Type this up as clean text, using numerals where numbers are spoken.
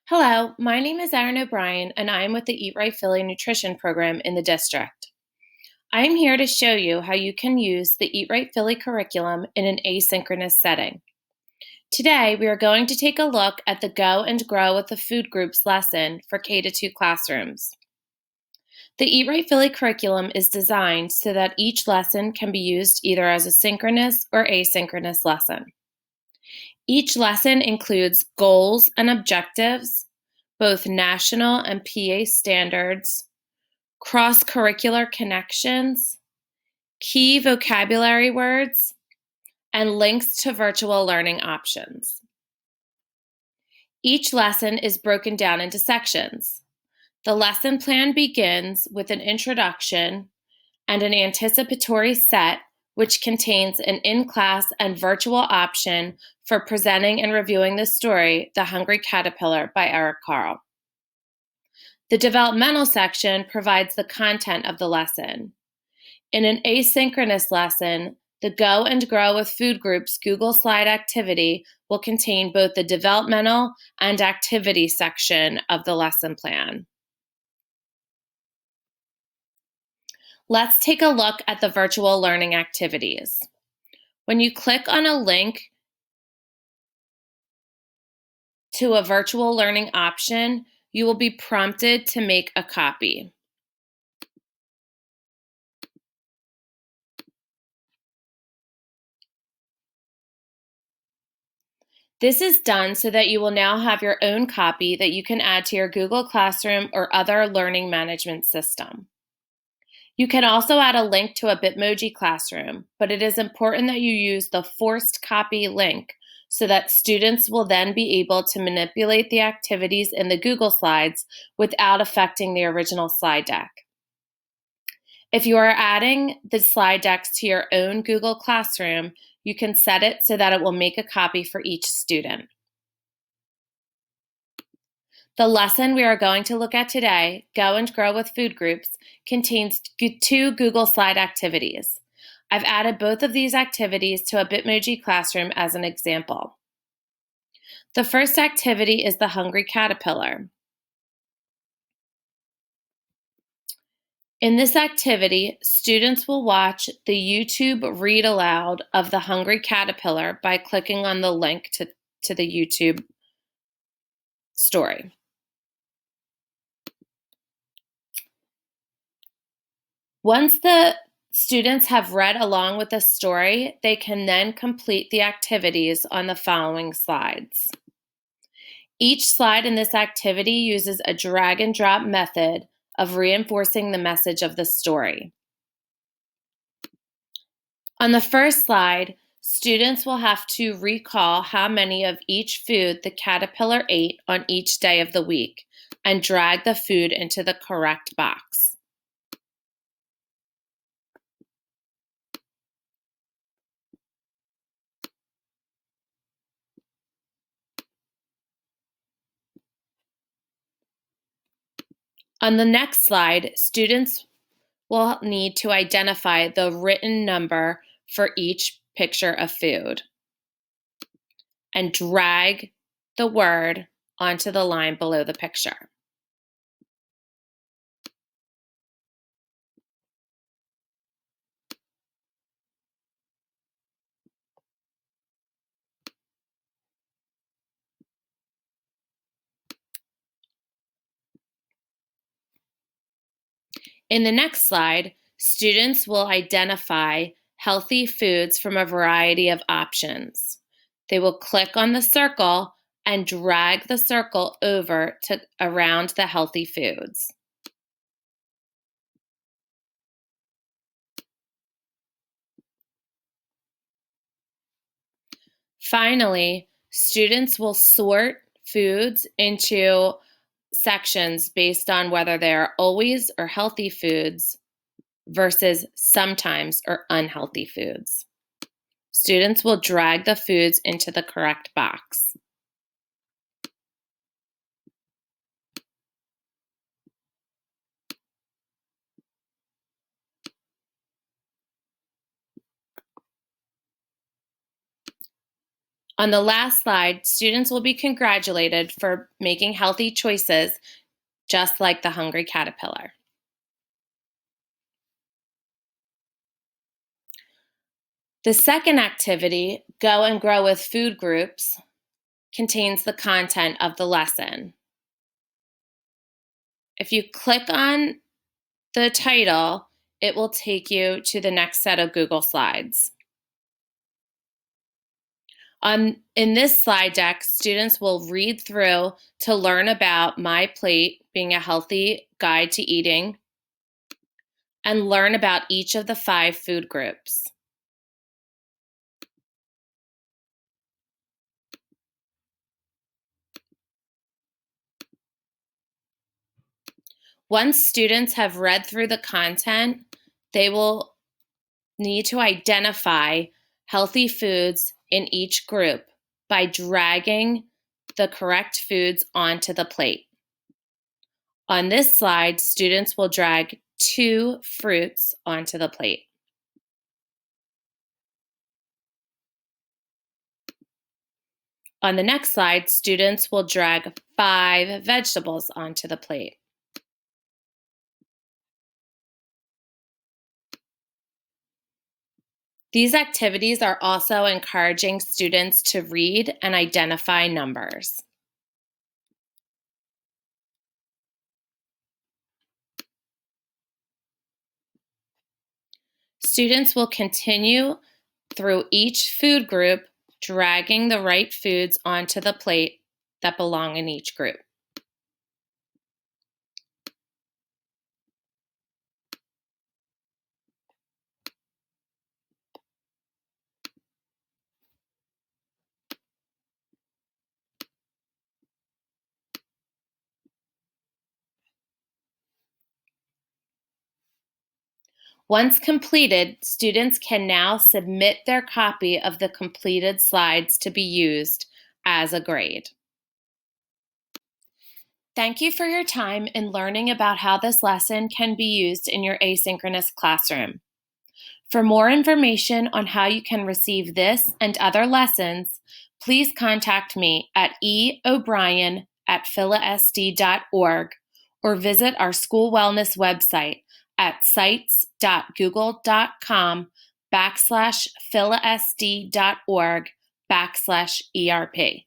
Hello, my name is Erin O'Brien, and I am with the Eat Right Philly Nutrition Program in the district. I am here to show you how you can use the Eat Right Philly curriculum in an asynchronous setting. Today, we are going to take a look at the Go and Grow with the Food Groups lesson for K-2 classrooms. The Eat Right Philly curriculum is designed so that each lesson can be used either as a synchronous or asynchronous lesson. Each lesson includes goals and objectives, both national and PA standards, cross-curricular connections, key vocabulary words, and links to virtual learning options. Each lesson is broken down into sections. The lesson plan begins with an introduction and an anticipatory set, which contains an in-class and virtual option for presenting and reviewing the story, The Hungry Caterpillar by Eric Carle. The developmental section provides the content of the lesson. In an asynchronous lesson, the Go and Grow with Food Groups Google Slide activity will contain both the developmental and activity section of the lesson plan. Let's take a look at the virtual learning activities. When you click on a link to a virtual learning option, you will be prompted to make a copy. This is done so that you will now have your own copy that you can add to your Google Classroom or other learning management system. You can also add a link to a Bitmoji classroom, but it is important that you use the forced copy link so that students will then be able to manipulate the activities in the Google Slides without affecting the original slide deck. If you are adding the slide decks to your own Google Classroom, you can set it so that it will make a copy for each student. The lesson we are going to look at today, Go and Grow with Food Groups, contains 2 Google Slide activities. I've added both of these activities to a Bitmoji classroom as an example. The first activity is the Hungry Caterpillar. In this activity, students will watch the YouTube read aloud of The Hungry Caterpillar by clicking on the link to the YouTube story. Once the students have read along with the story, they can then complete the activities on the following slides. Each slide in this activity uses a drag and drop method of reinforcing the message of the story. On the first slide, students will have to recall how many of each food the caterpillar ate on each day of the week and drag the food into the correct box. On the next slide, students will need to identify the written number for each picture of food and drag the word onto the line below the picture. In the next slide, students will identify healthy foods from a variety of options. They will click on the circle and drag the circle over to around the healthy foods. Finally, students will sort foods into sections based on whether they are always or healthy foods versus sometimes or unhealthy foods. Students will drag the foods into the correct box. On the last slide, students will be congratulated for making healthy choices, just like the hungry caterpillar. The second activity, Go and Grow with Food Groups, contains the content of the lesson. If you click on the title, it will take you to the next set of Google Slides. In this slide deck, students will read through to learn about My Plate being a healthy guide to eating and learn about each of the 5 food groups. Once students have read through the content, they will need to identify healthy foods in each group by dragging the correct foods onto the plate. On this slide, students will drag 2 fruits onto the plate. On the next slide, students will drag 5 vegetables onto the plate. These activities are also encouraging students to read and identify numbers. Students will continue through each food group, dragging the right foods onto the plate that belong in each group. Once completed, students can now submit their copy of the completed slides to be used as a grade. Thank you for your time in learning about how this lesson can be used in your asynchronous classroom. For more information on how you can receive this and other lessons, please contact me at eobrien@philasd.org or visit our school wellness website at sites.google.com/philasd.org/ERP.